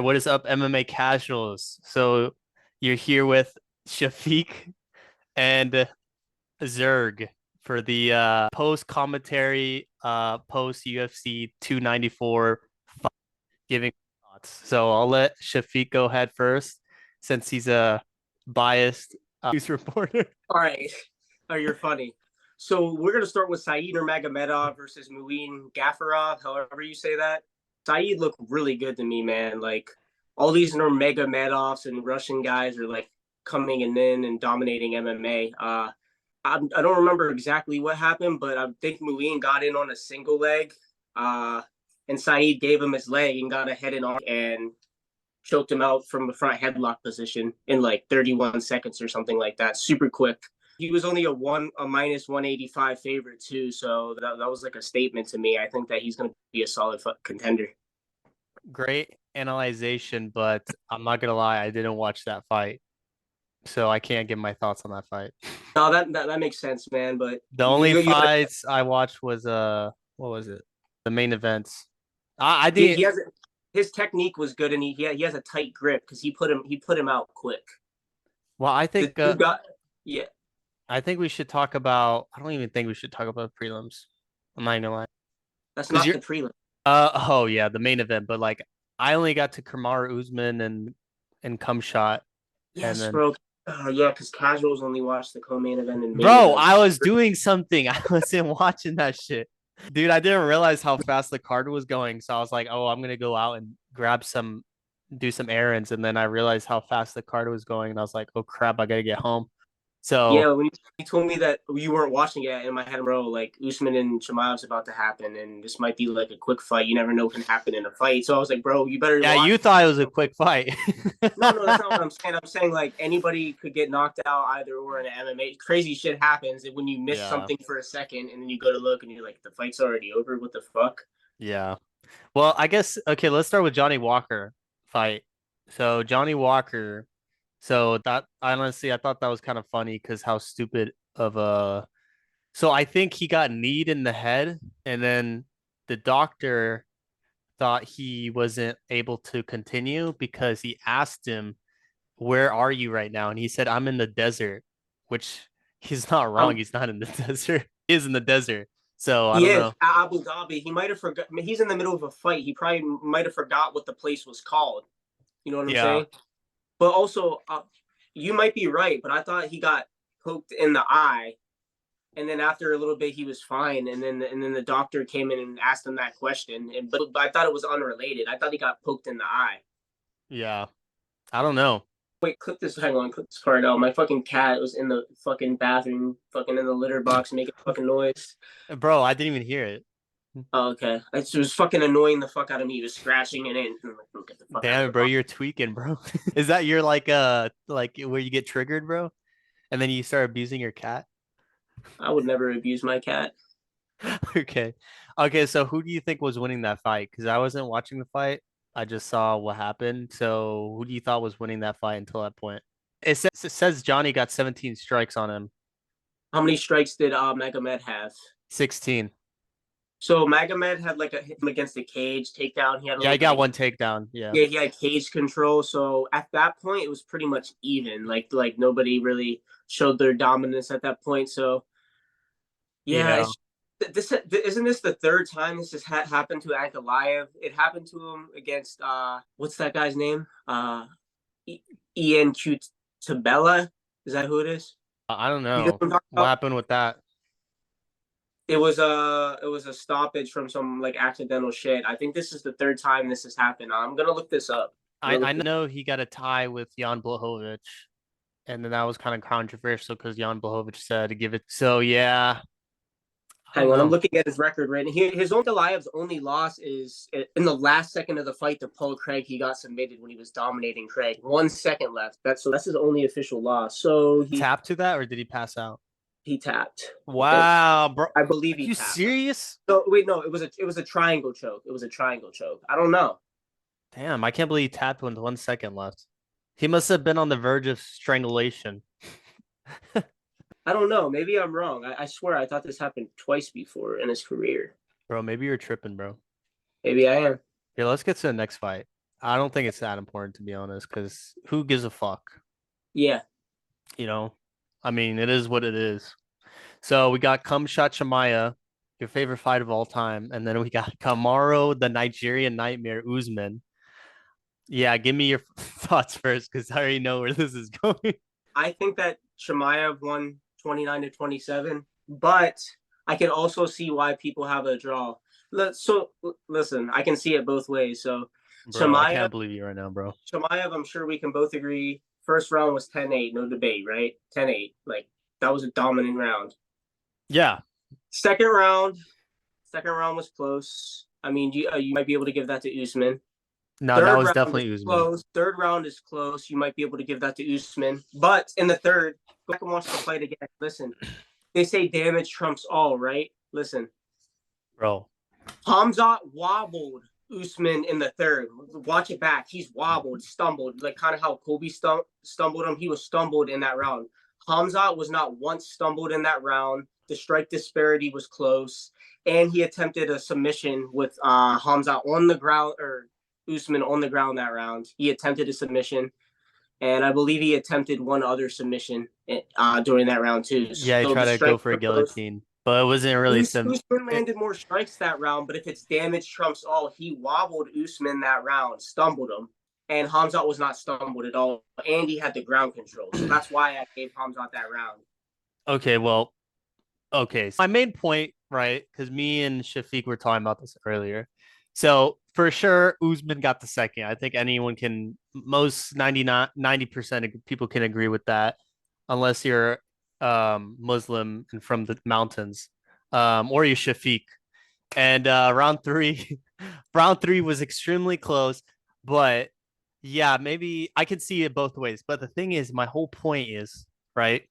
What is up, MMA casuals? So you're here with Shafiq and Zerg for the post commentary, post UFC 294 giving thoughts. So I'll let Shafiq go ahead first since he's a biased news reporter. All right. Oh, you're funny. So we're gonna start with Saeed Nurmagomedov versus Muin Gafurov, however you say that. Saeed looked really good to me, man. Like all these Nurmagomedovs and Russian guys are like coming in and dominating MMA. I don't remember exactly what happened, but I think Muin got in on a single leg, uh, and Saeed gave him his leg and got a head and arm and choked him out from the front headlock position in like 31 seconds or something like that. Super quick. He was only a minus 185 favorite too, so that was like a statement to me. I think that he's going to be a solid contender. Great analyzation, but I'm not gonna lie, I didn't watch that fight, so I can't give my thoughts on that fight. No, that makes sense, man. But The only you got fights I watched was what was it? The main events. I he didn't. has his technique was good, and he has a tight grip because he put him out quick. Well, The dude got yeah. I think we should talk about. I don't even think we should talk about prelims. I'm not gonna lie, That's because not you're. the prelim. Oh yeah, the main event. But like, I only got to Kamaru Usman and Cumshot, and Yes, then, bro. Yeah, because casuals only watch the co-main event and main bro, event. I was doing something. I wasn't watching that shit, dude. I didn't realize how fast the card was going, so I was like, oh, I'm gonna go out and grab some, do some errands, and then I realized how fast the card was going, and I was like, oh crap, I gotta get home. So Yeah, when you told me that you weren't watching it in my head, bro, like Usman and Chimaev's about to happen, and this might be like a quick fight. You never know what can happen in a fight. So I was like, bro, you better yeah, watch. you thought it was a quick fight. No, no, that's not what I'm saying. I'm saying like anybody could get knocked out either or in an MMA. Crazy shit happens when you miss Yeah, something for a second, and then you go to look and you're like, the fight's already over. What the fuck? yeah. Well, I guess okay, let's start with Johnny Walker fight. So Johnny Walker, so that honestly I thought that was kind of funny because how stupid of a so I think he got kneed in the head and then the doctor thought he wasn't able to continue because he asked him, "Where are you right now?" And he said, "I'm in the desert," which he's not wrong. Um, He's not in the desert. He is in the desert. So I he don't is know. Abu Dhabi. He might have forgot. I mean, he's in the middle of a fight. He probably might have forgot what the place was called. You know what I'm Yeah. saying? But also, you might be right, but I thought he got poked in the eye, and then after a little bit, he was fine. And then the doctor came in and asked him that question, but I thought it was unrelated. I thought he got poked in the eye. Yeah. I don't know. Wait, clip this. Hang on, clip this part out. My fucking cat was in the fucking bathroom, fucking in the litter box, making fucking noise. Bro, I didn't even hear it. Oh, okay, it was fucking annoying the fuck out of me. He was scratching it in. I'm like, bro, get the fuck out of Damn the it, bro, box. you're tweaking, bro. Is that your like where you get triggered, bro? And then you start abusing your cat? I would never abuse my cat. Okay. Okay, so who do you think was winning that fight? Because I wasn't watching the fight. I just saw what happened. So who do you thought was winning that fight until that point? It says Johnny got 17 strikes on him. How many strikes did Magomed have? 16. So Magomed had like a hit him against the cage takedown. He had a Yeah, little he bit got of one takedown. Yeah. yeah, he had cage control. So at that point, it was pretty much even. Like nobody really showed their dominance at that point. So yeah, Yeah. it's this isn't this the third time this has happened to Ankalaev? It happened to him against what's that guy's name? Ian Q Tabella. Is that who it is? I don't You know know. what I'm talking What about? happened with that? It was a stoppage from some like accidental shit. I think this is the third time this has happened. I'm gonna look this up. I know he got a tie with Jan Blachowicz, and then that was kind of controversial because Jan Blachowicz said to give it. So yeah, I don't Hang on, I'm know. looking at his record right now. His own Goliath's only loss is in the last second of the fight to Paul Craig. He got submitted when he was dominating Craig. 1 second left. That's his only official loss. So he Tap to that, or did he pass out? he tapped. Wow, bro. I Are believe he you tapped. serious? So wait, no, it was a triangle choke. It was a triangle choke. I don't know. Damn, I can't believe he tapped with 1 second left. He must have been on the verge of strangulation. I don't know. Maybe I'm wrong. I swear I thought this happened twice before in his career. Bro, maybe you're tripping, bro. Maybe I am. Here, let's get to the next fight. I don't think it's that important to be honest, because who gives a fuck? Yeah, You know, I mean, it is what it is. So we got Kamshat Chamaya, your favorite fight of all time, and then we got Kamaru, the Nigerian Nightmare Usman. Yeah, give me your thoughts first, because I already know where this is going. I think that Chimaev won 29-27, but I can also see why people have a draw. So listen, I can see it both ways. So Bro, I Chimaev, can't believe you right now, bro. Chimaev, I'm sure we can both agree. First round was 10-8, no debate, right? 10-8. Like that was a dominant round. Yeah, Second round, second round was close. I mean, you might be able to give that to Usman. no, that Third was round is definitely Usman. close. Third round is close. You might be able to give that to Usman. But in the third, go back and watch the fight again. Listen, they say damage trumps all, right? Listen, Bro. Hamzat wobbled Usman in the third. Watch it back. He's wobbled, stumbled, like kind of how Kobe stumbled him. He was stumbled in that round. Hamzat was not once stumbled in that round. The strike disparity was close, and he attempted a submission with Hamzat on the ground or Usman on the ground that round. He attempted a submission, and I believe he attempted one other submission during that round too. Yeah, he So tried the to go strikes for a were close. guillotine, but it wasn't really some. Usman It, landed more strikes that round, but if it's damage trumps all, he wobbled Usman that round, stumbled him, and Hamzat was not stumbled at all. And he had the ground control, so that's why I gave Hamzat that round. okay, well, okay. So my main point, right? Because me and Shafiq were talking about this earlier. So for sure, Usman got the second. I think anyone can, most 99, 90% of people can agree with that, unless you're Muslim and from the mountains, or you Shafiq. And round three, round three was extremely close, but yeah, maybe I can see it both ways. But the thing is, my whole point is, right?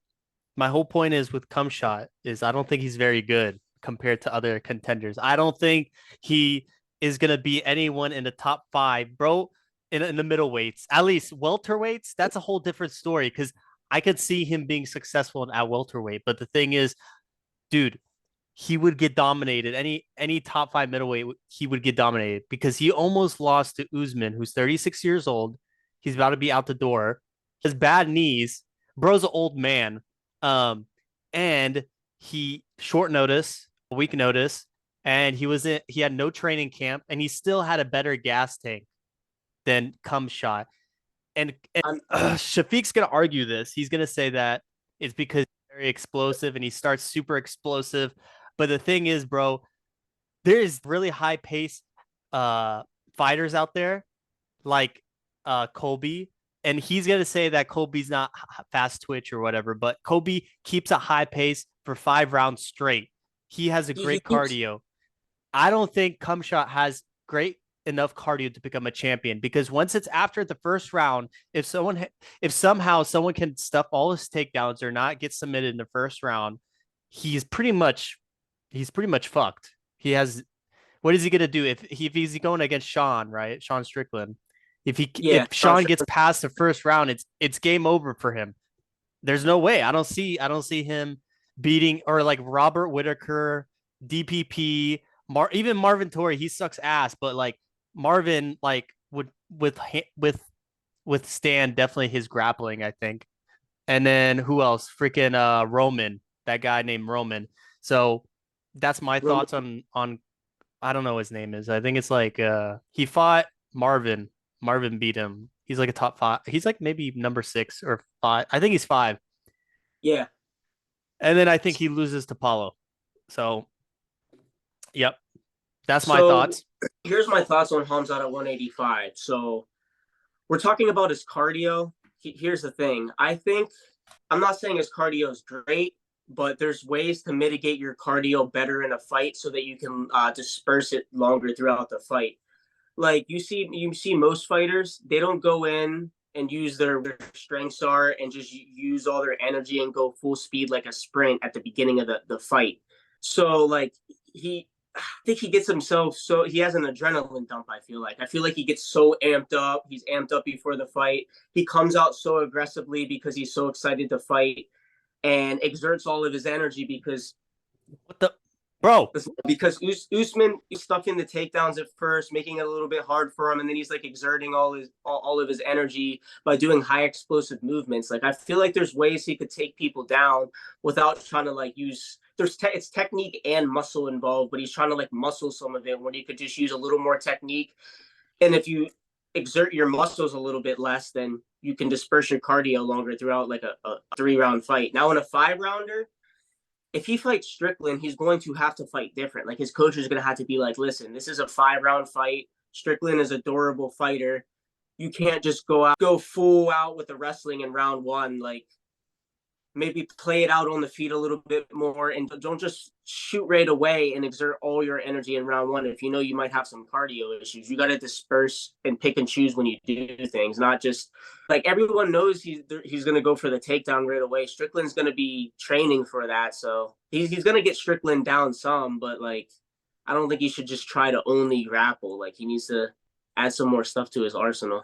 My whole point is with Cumshot is I don't think he's very good compared to other contenders. I don't think he is gonna be anyone in the top five, bro. In the middleweights, at least welterweights, that's a whole different story. Because I could see him being successful at welterweight, but the thing is, dude, he would get dominated. Any top five middleweight, he would get dominated because he almost lost to Usman, who's 36 years old. He's about to be out the door. He has bad knees. Bro's an old man. Um, and he short notice, a week notice, and he had no training camp, and he still had a better gas tank than Cumshot. And I'm, Shafiq's gonna argue this. He's gonna say that it's because he's very explosive and he starts super explosive. But the thing is, bro, there is really high pace uh fighters out there like Kobe, and he's gonna say that Kobe's not fast twitch or whatever, but Kobe keeps a high pace for 5 rounds straight. He has a he great cardio. I don't think Cumshot has great enough cardio to become a champion because once it's after the first round, if somehow someone can stuff all his takedowns or not get submitted in the first round, he's pretty much he's pretty much fucked. He has what is he gonna do if he's going against Sean, right? Sean Strickland. If yeah, Sean gets past the first round, it's game over for him. There's no way. I don't see him beating or like Robert Whitaker, DPP, even Marvin Torrey. He sucks ass, but like Marvin like would withstand definitely his grappling, I think. And then who else? Freaking Roman, that guy named Roman. So that's my Roman. thoughts on I don't know what his name is. I think it's like he fought Marvin. Marvin beat him. He's like a top five. He's like maybe number six or five. I think he's five. Yeah. And then I think he loses to Paulo. So, yep, that's my So thoughts. here's my thoughts on Hamzat at 185. So we're talking about his cardio. Here's the thing. I think I'm not saying his cardio is great, but there's ways to mitigate your cardio better in a fight so that you can disperse it longer throughout the fight. Like you see most fighters, they don't go in and use their strengths are and just use all their energy and go full speed like a sprint at the beginning of the fight. So like he I think he gets himself so he has an adrenaline dump. I feel like he gets so amped up. He's amped up before the fight. He comes out so aggressively because he's so excited to fight and exerts all of his energy because What the? bro. Because Usman is stuck in the takedowns at first, making it a little bit hard for him, and then he's like exerting all of his energy by doing high explosive movements. Like I feel like there's ways he could take people down without trying to like use. It's technique and muscle involved, but he's trying to like muscle some of it when you could just use a little more technique. And if you exert your muscles a little bit less, then you can disperse your cardio longer throughout like a 3 round fight. Now in a 5 rounder, if he fights Strickland, he's going to have to fight different. Like his coach is going to have to be like, listen, this is a 5 round fight. Strickland is a durable fighter. You can't just go full out with the wrestling in round one. Like maybe play it out on the feet a little bit more and don't just shoot right away and exert all your energy in round one. If you know you might have some cardio issues, you got to disperse and pick and choose when you do things, not just like everyone knows he's going to go for the takedown right away. Strickland's going to be training for that. So he's going to get Strickland down some, but like, I don't think he should just try to only grapple. Like he needs to add some more stuff to his arsenal.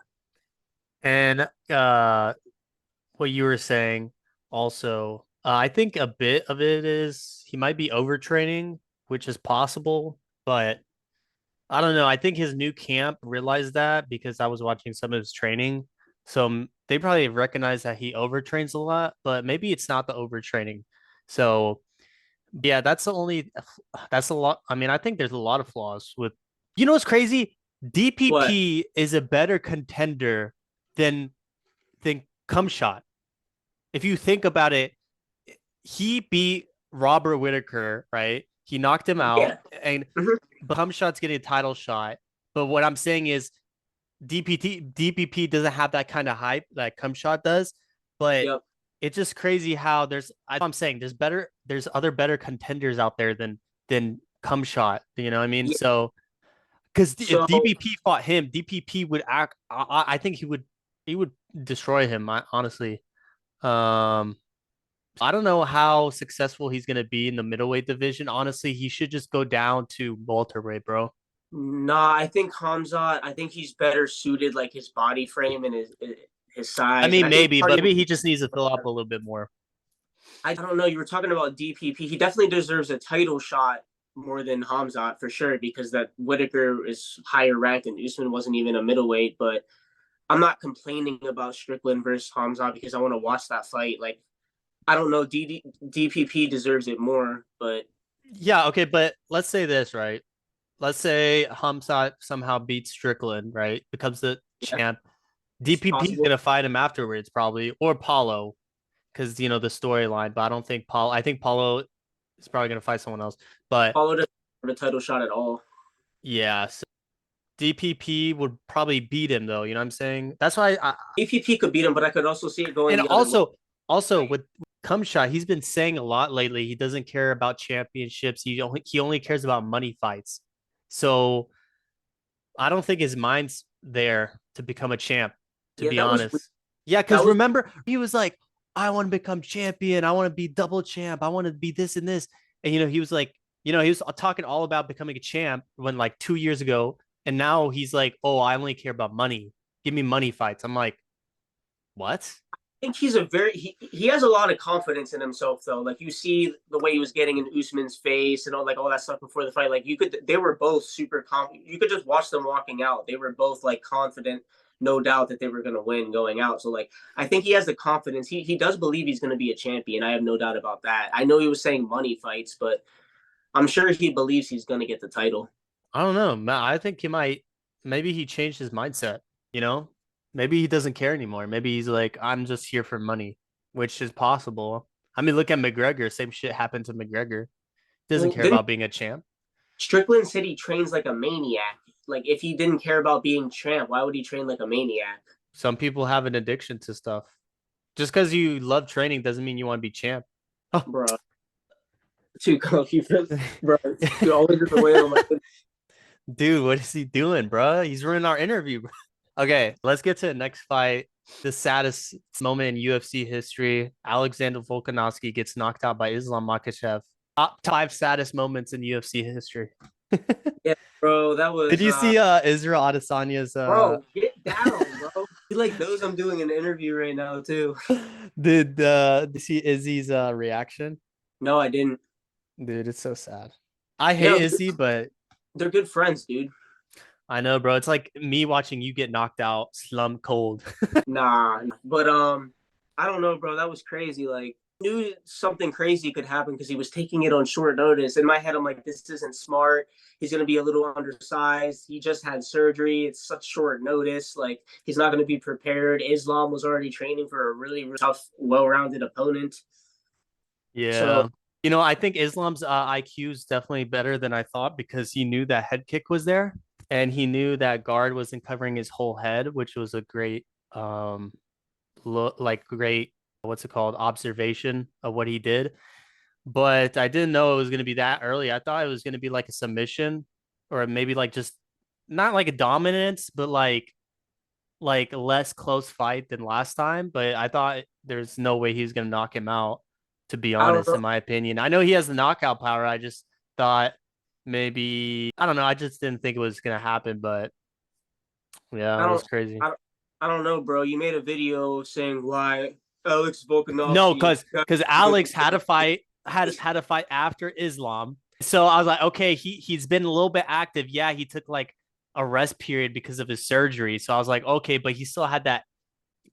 And what you were saying also, I think a bit of it is he might be overtraining, which is possible, but I don't know. I think his new camp realized that because I was watching some of his training. So they probably recognize that he overtrains a lot, but maybe it's not the overtraining. So yeah, that's a lot. I mean, I think there's a lot of flaws with, what's crazy? What? DPP is a better contender than than Cumshot. If you think about it, he beat Robert Whitaker, right? He knocked him out, Yeah. and Mm-hmm. Cumshot's getting a title shot. But what I'm saying is DPP doesn't have that kind of hype that Cumshot does. But Yep. it's just crazy how I'm saying there's other better contenders out there than Cumshot. You know what I mean? Yeah. So because if So DPP fought him, DPP would act. I think he would destroy him. Honestly, um, I don't know how successful he's gonna be in the middleweight division. Honestly, he should just go down to welterweight, bro. nah, I think Hamzat. I think he's better suited, like his body frame and his I size. And mean, I think maybe, but cardio. maybe he just needs to fill up a little bit more. I don't know. You were talking about DPP. He definitely deserves a title shot more than Hamzat for sure because that Whitaker is higher ranked and Usman wasn't even a middleweight. But I'm not complaining about Strickland versus Hamzat because I want to watch that fight. Like I don't know. DPP deserves it more, but Yeah, okay, but let's say this, right? Let's say Hamzat somehow beats Strickland, right? Becomes the yeah, champ. it's DPP is possible. gonna fight him afterwards, probably, or Paulo, because the storyline. But I don't think Paulo. I think Paulo is probably gonna fight someone else. But Paulo doesn't have a title shot at all. yeah, so DPP would probably beat him though. You know what I'm saying? That's why. DPP could beat him, but I could also see it going And the other way. also with Cumshot, he's been saying a lot lately. He doesn't care about championships. He only cares about money fights. So I don't think his mind's there to become a champ, to Yeah, be that was honest. Yeah, that because was remember, he was like, I want to become champion. I want to be double champ. I want to be this and this. And, he was like, he was talking all about becoming a champ when like 2 years ago. And now he's like, oh, I only care about money. Give me money fights. I'm like, what? think he's he has a lot of confidence in himself though. Like you see the way he was getting in Usman's face and all that stuff before the fight. Like they were both super confident. You could just watch them walking out. They were both like confident, no doubt that they were going to win going out. So like I think he has the confidence. He does believe he's going to be a champion. I have no doubt about that. I know he was saying money fights, but I'm sure he believes he's going to get the title. I don't know. I think maybe he changed his mindset, you know? Maybe he doesn't care anymore. Maybe he's like, I'm just here for money, which is possible. I mean, look at McGregor. Same shit happened to McGregor. Doesn't Well, care then about being a champ. Strickland said he trains like a maniac. Like if he didn't care about being champ, why would he train like a maniac? Some people have an addiction to stuff. Just because you love training doesn't mean you want to be champ. Oh, Bro, too cocky, bro. You're always in the way of my. dude, what is he doing, bro? He's ruining our interview, bro. Okay, let's get to the next fight. The saddest moment in UFC history. Alexander Volkanovski gets knocked out by Islam Makhachev. Top five saddest moments in UFC history. Yeah, bro, that Did was you see Israel Adesanya's bro, get down, bro. He like knows I'm doing an interview right now too. did you see Izzy's reaction? No, I didn't. Dude, it's so sad. I Yeah, hate Izzy, but they're good friends, dude. I know, bro. It's like me watching you get knocked out, slump cold. Nah, but I don't know, bro. That was crazy. Like, knew something crazy could happen because he was taking it on short notice. In my head, I'm like, this isn't smart. He's gonna be a little undersized. He just had surgery. It's such short notice. Like, he's not gonna be prepared. Islam was already training for a really tough, well-rounded opponent. So Yeah. I think Islam's IQ is definitely better than I thought because he knew that head kick was there and he knew that guard wasn't covering his whole head, which was a great um great what's it called observation of what he did. But I didn't know it was going to be that early. I thought it was going to be like a submission or maybe like just not like a dominance, but like less close fight than last time, but I thought there's no way he's gonna knock him out, to be I don't honest, know. in my opinion. I know he has the knockout power. I just thought maybe I don't know, I just didn't think it was gonna happen, but yeah, I it don't. was crazy. I don't. I don't know, bro. You made a video saying why Alex No, Volkanovski is because Alex had a fight, had a fight after Islam. So I was like, okay, he's been a little bit active. Yeah, he took like a rest period because of his surgery. So I was like, okay, but he still had that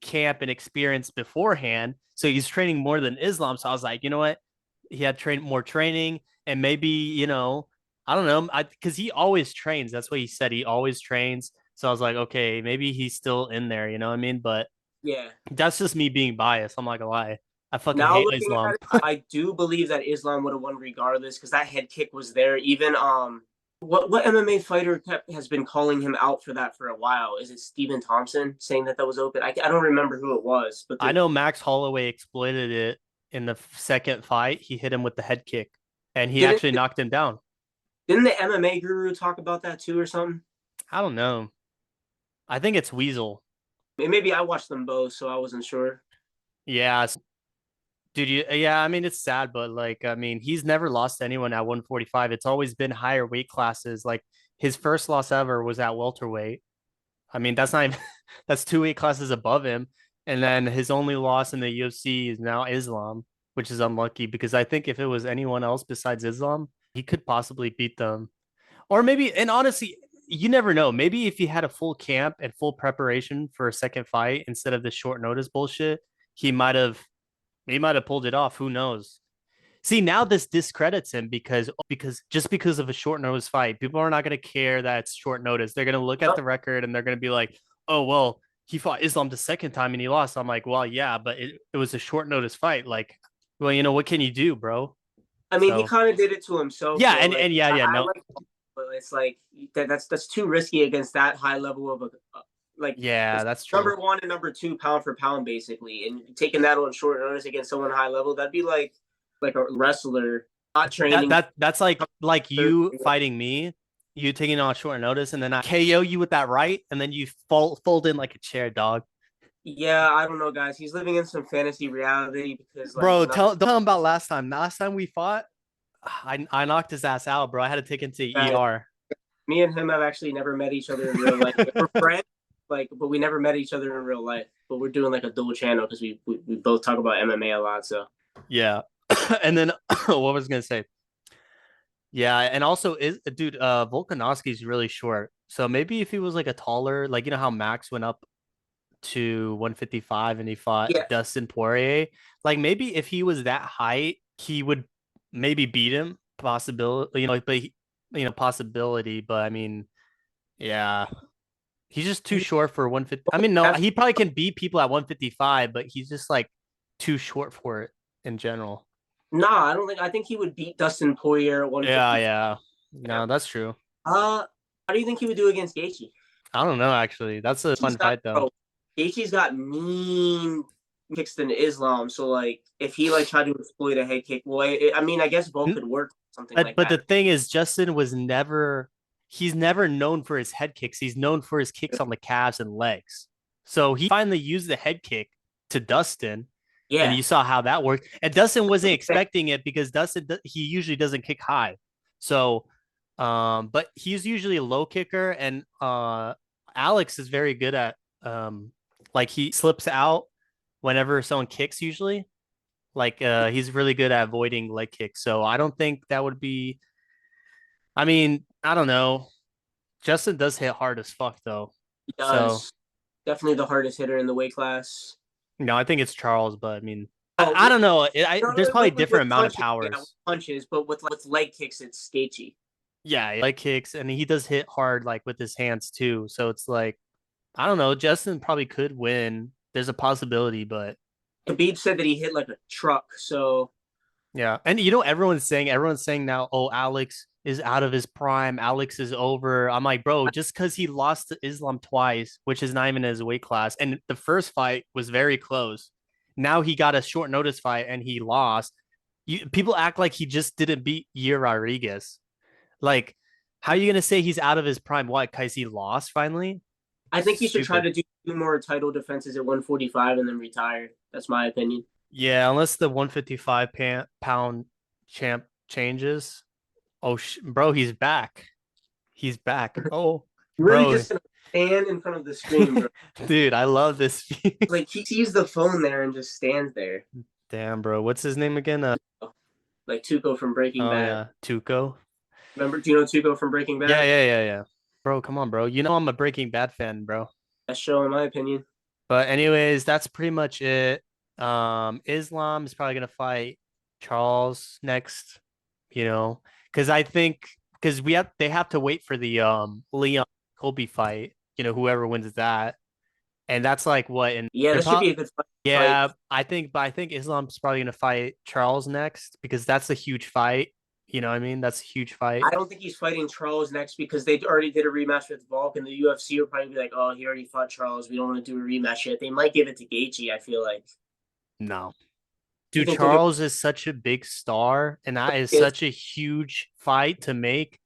camp and experience beforehand. So he's training more than Islam. So I was like, you know what? He had trained more training and maybe, I don't know. Because he always trains. That's what he said. He always trains. So I was like, okay, maybe he's still in there. You know what I mean? But yeah. that's just me being biased. I'm not gonna lie. I fucking Now hate looking at Islam. it, I do believe that Islam would have won regardless because that head kick was there. Even what MMA fighter has been calling him out for that for a while? Is it Stephen Thompson saying that was open? I don't remember who it was, but I know Max Holloway exploited it in the second fight. He hit him with the head kick and he didn't actually knocked him down. didn't the MMA guru talk about that too or something? I don't know. I think it's Weasel. And maybe I watched them both, so I wasn't sure. Yeah, dude, yeah, I mean it's sad, but like I mean he's never lost to anyone at 145. It's always been higher weight classes. Like his first loss ever was at welterweight. I mean that's not even that's two weight classes above him. And then his only loss in the UFC is now Islam, which is unlucky because I think if it was anyone else besides Islam, he could possibly beat them. Or maybe, and honestly, you never know. Maybe if he had a full camp and full preparation for a second fight instead of the short notice bullshit, he might have he might have pulled it off. Who knows? See, now this discredits him because of a short notice fight, people are not going to care that it's short notice. They're going to look at the record and they're going to be like, "Oh well, he fought Islam the second time and he lost." I'm like, "Well, yeah, but it was a short notice fight. Like, well, what can you do, bro?" I mean, he So kind of did it to himself yeah, though. and Like yeah, yeah, I no, like, but it's like that's too risky against that high level of a like yeah, it's that's true. number one and number two pound for pound basically, and taking that on short notice against someone high level, that'd be like a wrestler not That training. that that's like you fighting me, you taking on short notice, and then I KO you with that right, and then you fold in like a chair, dog. Yeah, I don't know, guys. He's living in some fantasy reality because like Bro, nothing. tell him about last time. Last time we fought, I knocked his ass out, bro. I had to take him to Guys, ER. me and him have actually never met each other in real life. We're friends, like, but we never met each other in real life. But we're doing like a dual channel because we both talk about MMA a lot. So Yeah. And then what was I gonna say? Yeah, and also is dude, Volkanovski's really short. So maybe if he was like a taller, like how Max went up to 155 and he fought yeah, Dustin Poirier. Like maybe if he was that height, he would maybe beat him. Possibility, possibility. But I mean, yeah, he's just too short for 150. I mean, no, that's he probably can beat people at 155, but he's just like too short for it in general. nah. I don't think. I think he would beat Dustin Poirier at Yeah, 150. yeah. Yeah. No, that's true. How do you think he would do against Gaethje? I don't know actually. That's a Gaethje's fun got fight though. bro. Gaethje's got mean kicks than Islam. So like, if he like tried to exploit a head kick, well, I mean, I guess both could work something But like but that. the thing is, Justin was never he's never known for his head kicks. He's known for his kicks on the calves and legs. So he finally used the head kick to Dustin, and Yeah, you saw how that worked. And Dustin wasn't expecting it because Dustin he usually doesn't kick high. So but he's usually a low kicker, and Alex is very good at like he slips out whenever someone kicks usually. Like he's really good at avoiding leg kicks. So I don't think that would be I mean, I don't know. Justin does hit hard as fuck though. He So, does. Definitely the hardest hitter in the weight class. I think it's Charles, but I mean, Oh, I don't know. There's probably different with amount of punches, yeah, with powers. punches, but with leg kicks, it's sketchy. Yeah, leg kicks, and he does hit hard like with his hands too. So it's like, I don't know. Justin probably could win. There's a possibility, but Khabib said that he hit like a truck, so yeah. And everyone's saying now, oh, Alex is out of his prime. Alex is over. I'm like, bro, just because he lost to Islam twice, which is not even his weight class, and the first fight was very close. Now he got a short notice fight and he lost. People act like he just didn't beat Yair Rodriguez. Like, how are you gonna say he's out of his prime? What? Because he lost finally? I think he should try Stupid. to do two more title defenses at 145 and then retire. That's my opinion. Yeah, unless the 155 pound champ changes. Oh, bro, he's back. He's back. Oh, Really bro, just gonna stand in front of the screen, bro. dude, I love this. Like he sees the phone there and just stands there. Damn, bro, what's his name again? Like Tuco from Breaking Oh Bad. yeah, Tuco. Remember, do you know Tuco from Breaking Yeah, Bad? yeah, yeah, yeah. Bro, come on, bro. You know I'm a Breaking Bad fan, bro. Best show in my opinion. But anyways, that's pretty much it. Islam is probably gonna fight Charles next, because I think because they have to wait for the Leon Colby fight, whoever wins that. And that's like what in Yeah, they're that should probably be a good fight. yeah, I think Islam's probably gonna fight Charles next because that's a huge fight. You know what I mean? That's a huge fight. I don't think he's fighting Charles next because they already did a rematch with Volk, and the UFC will probably be like, "Oh, he already fought Charles. We don't want to do a rematch yet." They might give it to Gaethje. I feel like. No. You Dude, think they'll give Charles is such a big star, and that is it? such a huge fight to make.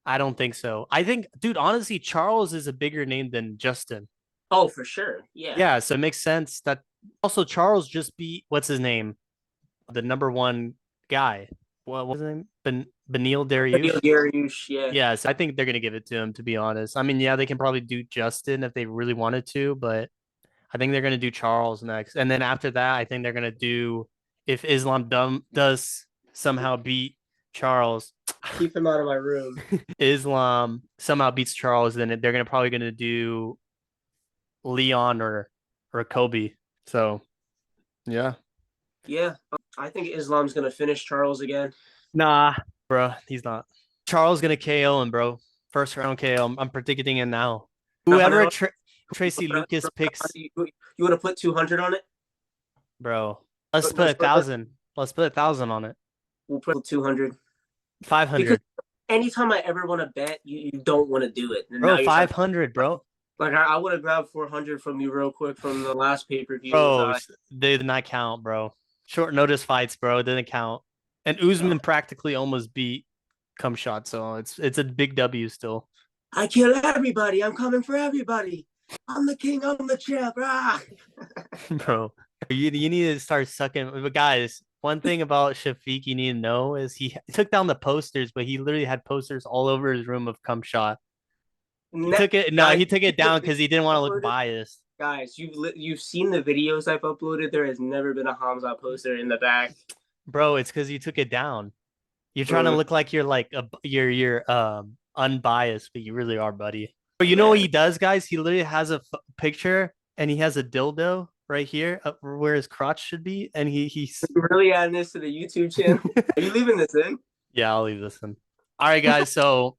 I don't think so. I think, dude, honestly, Charles is a bigger name than Justin. Oh, for sure. Yeah. Yeah, so it makes sense that also Charles just beat what's his name, the number one guy. What's his name? Benil Beneil Dariush. Dariush, yeah. Yes, I think they're gonna give it to him. To be honest, I mean, yeah, they can probably do Justin if they really wanted to, but I think they're gonna do Charles next, and then after that, I think they're gonna do if Islam does somehow beat Charles, Keep him out of my room. Islam somehow beats Charles, then they're gonna probably gonna do Leon or Kobe. So yeah, Yeah, I think Islam's gonna finish Charles again. nah, bro, he's not. Charles gonna KO him, bro. First round KO. I'm predicting it now. A hundred Whoever on Tracy Lucas picks, you want to put 200 on it? bro. Let's put Let's a put thousand. Let's put 1,000 on it. we'll put 200 because 500, anytime I ever want to bet, you don't want to do it, and bro. now you're trying. 500, bro. Like I would have grabbed 400 from you real quick from the last pay per view. Bro, they did not count, bro. Short notice fights, bro. Didn't count. And Usman practically almost beat Cum Shot, so it's a big W still, I kill everybody. I'm coming for everybody. I'm the king. I'm the champ. Ah. bro. You need to start sucking. But guys, one thing about Shafiq you need to know is he took down the posters, but he literally had posters all over his room of Cum Shot. He took it. No, Guys, he took it down because he didn't want to look biased. guys, you've seen the videos I've uploaded. There has never been a Hamza poster in the back. Bro, it's because you took it down. You're trying to look like you're like you're unbiased, but you really are, buddy. But you know what Man, he does, guys? He literally has a picture and he has a dildo right here up where his crotch should be, and he's you really adding this to the YouTube channel? Are you leaving this in? yeah, I'll leave this in. All right, guys. So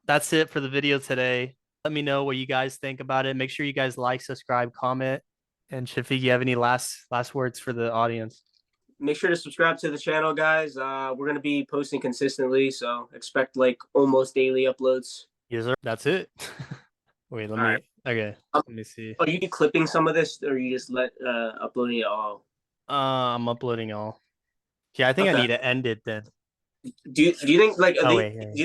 that's it for the video today. Let me know what you guys think about it. Make sure you guys like, subscribe, comment, and Shafiq, you have any last words for the audience? Make sure to subscribe to the channel, guys. We're gonna be posting consistently, so expect like almost daily uploads. Yes, sir. That's it. Wait, let All right. me. Okay, let me see. Are you clipping some of this, or you just let uploading it all? I'm uploading all. Yeah, I think I Okay. need to end it then. Do you think like Oh they wait, yeah, do you